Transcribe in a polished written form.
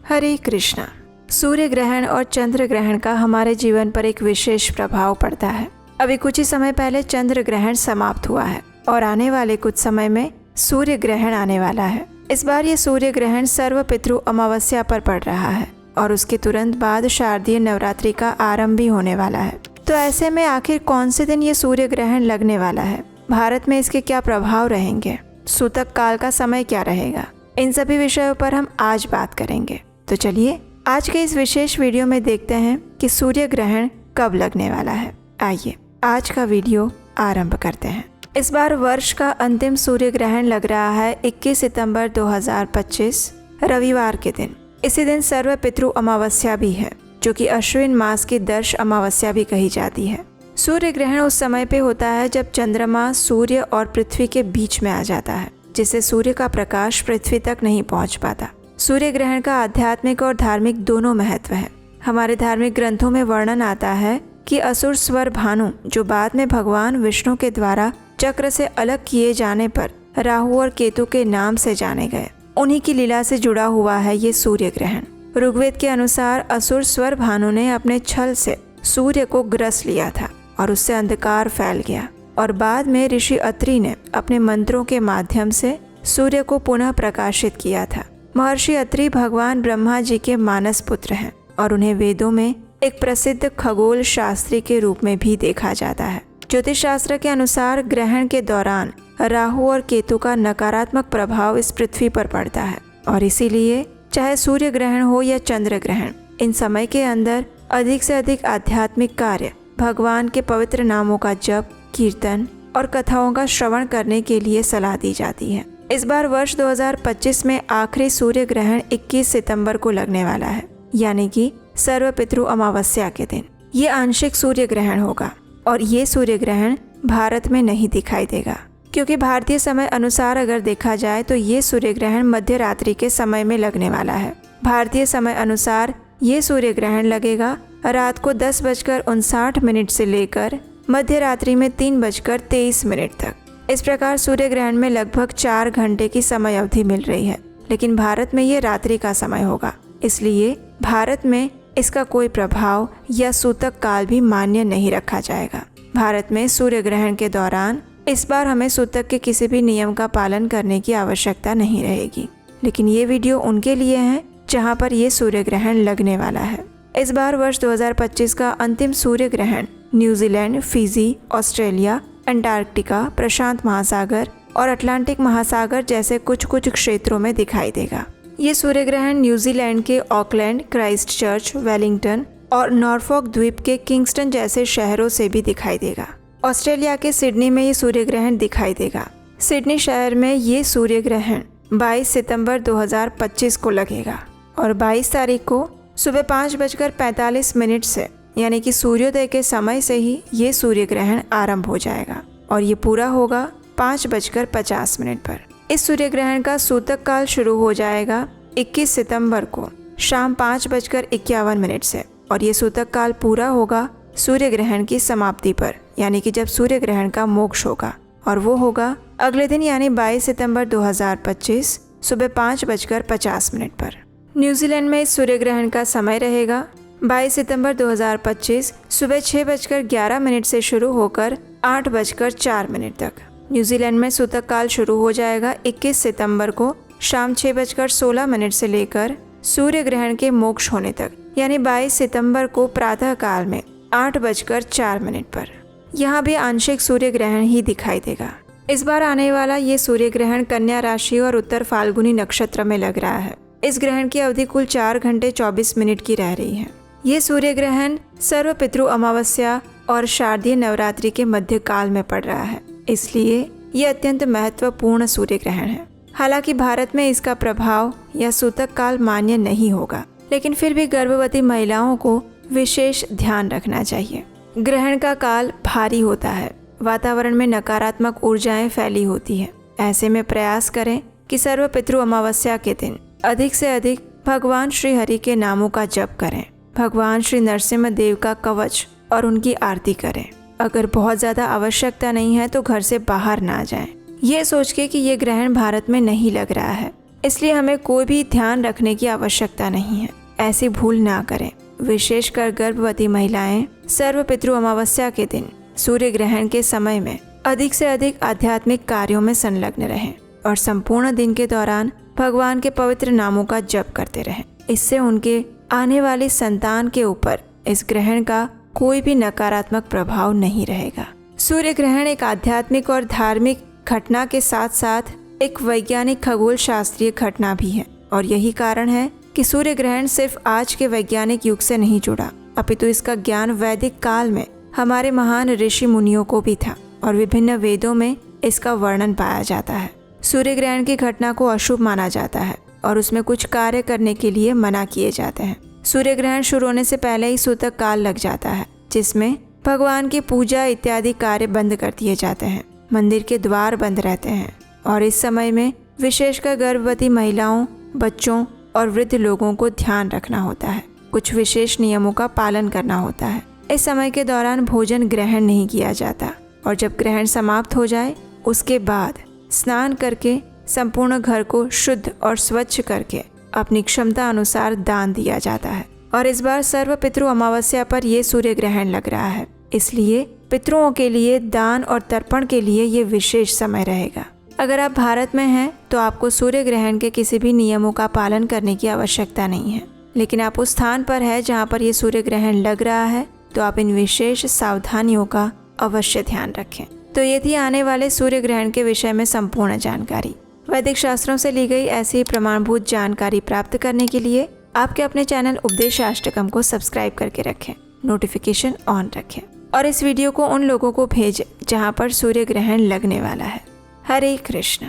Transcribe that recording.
हरे कृष्णा। सूर्य ग्रहण और चंद्र ग्रहण का हमारे जीवन पर एक विशेष प्रभाव पड़ता है। अभी कुछ ही समय पहले चंद्र ग्रहण समाप्त हुआ है और आने वाले कुछ समय में सूर्य ग्रहण आने वाला है। इस बार ये सूर्य ग्रहण सर्व पितृ अमावस्या पर पड़ रहा है और उसके तुरंत बाद शारदीय नवरात्रि का आरंभ भी होने वाला है। तो ऐसे में आखिर कौन से दिन ये सूर्य ग्रहण लगने वाला है, भारत में इसके क्या प्रभाव रहेंगे, सूतक काल का समय क्या रहेगा, इन सभी विषयों पर हम आज बात करेंगे। तो चलिए आज के इस विशेष वीडियो में देखते हैं कि सूर्य ग्रहण कब लगने वाला है। आइए आज का वीडियो आरंभ करते हैं। इस बार वर्ष का अंतिम सूर्य ग्रहण लग रहा है 21 सितंबर 2025 रविवार के दिन। इसी दिन सर्व पितृ अमावस्या भी है, जो कि अश्विन मास की दर्श अमावस्या भी कही जाती है। सूर्य ग्रहण उस समय पे होता है जब चंद्रमा सूर्य और पृथ्वी के बीच में आ जाता है, जिससे सूर्य का प्रकाश पृथ्वी तक नहीं पहुंच पाता। सूर्य ग्रहण का आध्यात्मिक और धार्मिक दोनों महत्व है। हमारे धार्मिक ग्रंथों में वर्णन आता है कि असुर स्वर भानु, जो बाद में भगवान विष्णु के द्वारा चक्र से अलग किए जाने पर राहु और केतु के नाम से जाने गए, उन्हीं की लीला से जुड़ा हुआ है ये सूर्य ग्रहण। ऋग्वेद के अनुसार असुर स्वर भानु ने अपने छल से सूर्य को ग्रस लिया था और उससे अंधकार फैल गया, और बाद में ऋषि अत्रि ने अपने मंत्रों के माध्यम से सूर्य को पुनः प्रकाशित किया था। महर्षि अत्रि भगवान ब्रह्मा जी के मानस पुत्र हैं और उन्हें वेदों में एक प्रसिद्ध खगोल शास्त्री के रूप में भी देखा जाता है। ज्योतिष शास्त्र के अनुसार ग्रहण के दौरान राहु और केतु का नकारात्मक प्रभाव इस पृथ्वी पर पड़ता है और इसीलिए चाहे सूर्य ग्रहण हो या चंद्र ग्रहण, इन समय के अंदर अधिक से अधिक आध्यात्मिक कार्य, भगवान के पवित्र नामों का जप, कीर्तन और कथाओं का श्रवण करने के लिए सलाह दी जाती है। इस बार वर्ष 2025 में आखिरी सूर्य ग्रहण 21 सितंबर को लगने वाला है, यानी कि सर्व पितृ अमावस्या के दिन ये आंशिक सूर्य ग्रहण होगा और ये सूर्य ग्रहण भारत में नहीं दिखाई देगा, क्योंकि भारतीय समय अनुसार अगर देखा जाए तो ये सूर्य ग्रहण मध्य रात्रि के समय में लगने वाला है। भारतीय समय अनुसार ये सूर्य ग्रहण लगेगा रात को 10:59 से लेकर मध्य रात्रि में 3:23 तक। इस प्रकार सूर्य ग्रहण में लगभग 4 घंटे की समय अवधि मिल रही है, लेकिन भारत में ये रात्रि का समय होगा, इसलिए भारत में इसका कोई प्रभाव या सूतक काल भी मान्य नहीं रखा जाएगा। भारत में सूर्य ग्रहण के दौरान इस बार हमें सूतक के किसी भी नियम का पालन करने की आवश्यकता नहीं रहेगी, लेकिन ये वीडियो उनके लिए है जहाँ पर ये सूर्य ग्रहण लगने वाला है। इस बार वर्ष 2025 का अंतिम सूर्य ग्रहण न्यूजीलैंड, फिजी, ऑस्ट्रेलिया, अंटार्कटिका, प्रशांत महासागर और अटलांटिक महासागर जैसे कुछ क्षेत्रों में दिखाई देगा। ये सूर्य ग्रहण न्यूजीलैंड के ऑकलैंड, क्राइस्टचर्च, वेलिंगटन और नॉर्फॉक द्वीप के किंगस्टन जैसे शहरों से भी दिखाई देगा। ऑस्ट्रेलिया के सिडनी में ये सूर्य ग्रहण दिखाई देगा। सिडनी शहर में ये सूर्य ग्रहण 22 सितंबर 2025 को लगेगा और 22 तारीख को सुबह 5:45 से, यानी कि सूर्योदय के समय से ही ये सूर्य ग्रहण आरंभ हो जाएगा और ये पूरा होगा 5:50 पर। इस सूर्य ग्रहण का सूतक काल शुरू हो जाएगा 21 सितंबर को शाम 5:51 से और ये सूतक काल पूरा होगा सूर्य ग्रहण की समाप्ति पर, यानी कि जब सूर्य ग्रहण का मोक्ष होगा, और वो होगा अगले दिन यानी 22 सितंबर 2025 सुबह 5:50 पर। न्यूजीलैंड में इस सूर्य ग्रहण का समय रहेगा 22 सितंबर 2025 सुबह 6:11 से शुरू होकर 8:04 तक। न्यूजीलैंड में सूतक काल शुरू हो जाएगा 21 सितंबर को शाम 6:16 से लेकर सूर्य ग्रहण के मोक्ष होने तक, यानी 22 सितंबर को प्रातः काल में 8:04 पर। यहाँ भी आंशिक सूर्य ग्रहण ही दिखाई देगा। इस बार आने वाला ये सूर्य ग्रहण कन्या राशि और उत्तर फाल्गुनी नक्षत्र में लग रहा है। इस ग्रहण की अवधि कुल 4 घंटे 24 मिनट की रह रही है। ये सूर्य ग्रहण सर्व पितृ अमावस्या और शारदीय नवरात्रि के मध्य काल में पड़ रहा है, इसलिए ये अत्यंत महत्वपूर्ण सूर्य ग्रहण है। हालांकि भारत में इसका प्रभाव या सूतक काल मान्य नहीं होगा, लेकिन फिर भी गर्भवती महिलाओं को विशेष ध्यान रखना चाहिए। ग्रहण का काल भारी होता है, वातावरण में नकारात्मक ऊर्जाएं फैली होती है। ऐसे में प्रयास करें कि सर्व पितृ अमावस्या के दिन अधिक से अधिक भगवान श्री हरि के नामों का जप करें, भगवान श्री नरसिम्हा देव का कवच और उनकी आरती करें। अगर बहुत ज़्यादा आवश्यकता नहीं है तो घर से बाहर ना जाएं। ये सोच के कि ये ग्रहण भारत में नहीं लग रहा है, इसलिए हमें कोई भी ध्यान रखने की आवश्यकता नहीं है। ऐसी भूल ना करें। विशेषकर गर्भवती महिलाएं सर्व पितृ अमावस्या के दिन सूर्य ग्रहण के समय में अधिक से अधिक आध्यात्मिक कार्यों में संलग्न रहें और संपूर्ण दिन के दौरान भगवान के पवित्र नामों का जप करते रहें। इससे उनके आने वाली संतान के ऊपर इस ग्रहण का कोई भी नकारात्मक प्रभाव नहीं रहेगा। सूर्य ग्रहण एक आध्यात्मिक और धार्मिक घटना के साथ साथ एक वैज्ञानिक खगोल शास्त्रीय घटना भी है और यही कारण है कि सूर्य ग्रहण सिर्फ आज के वैज्ञानिक युग से नहीं जुड़ा, अपितु इसका ज्ञान वैदिक काल में हमारे महान ऋषि मुनियों को भी था और विभिन्न वेदों में इसका वर्णन पाया जाता है। सूर्य ग्रहण की घटना को अशुभ माना जाता है और उसमें कुछ कार्य करने के लिए मना किए जाते हैं। सूर्य ग्रहण शुरू होने से पहले ही सूतक काल लग जाता है, जिसमें भगवान की पूजा इत्यादि कार्य बंद कर दिए जाते हैं। मंदिर के द्वार बंद रहते हैं और इस समय में विशेषकर गर्भवती महिलाओं, बच्चों और वृद्ध लोगों को ध्यान रखना होता है। कुछ विशेष नियमों का पालन करना होता है। इस समय के दौरान भोजन ग्रहण नहीं किया जाता और जब ग्रहण समाप्त हो जाए उसके बाद स्नान करके संपूर्ण घर को शुद्ध और स्वच्छ करके अपनी क्षमता अनुसार दान दिया जाता है। और इस बार सर्व पितृ अमावस्या पर ये सूर्य ग्रहण लग रहा है, इसलिए पितरों के लिए दान और तर्पण के लिए ये विशेष समय रहेगा। अगर आप भारत में हैं तो आपको सूर्य ग्रहण के किसी भी नियमों का पालन करने की आवश्यकता नहीं है, लेकिन आप उस स्थान पर है जहाँ पर ये सूर्य ग्रहण लग रहा है तो आप इन विशेष सावधानियों का अवश्य ध्यान रखें। तो ये थी आने वाले सूर्य ग्रहण के विषय में संपूर्ण जानकारी। वैदिक शास्त्रों से ली गई ऐसी प्रमाणभूत जानकारी प्राप्त करने के लिए आपके अपने चैनल उपदेशाष्टकम को सब्सक्राइब करके रखें, नोटिफिकेशन ऑन रखें और इस वीडियो को उन लोगों को भेजें जहां पर सूर्य ग्रहण लगने वाला है। हरे कृष्ण।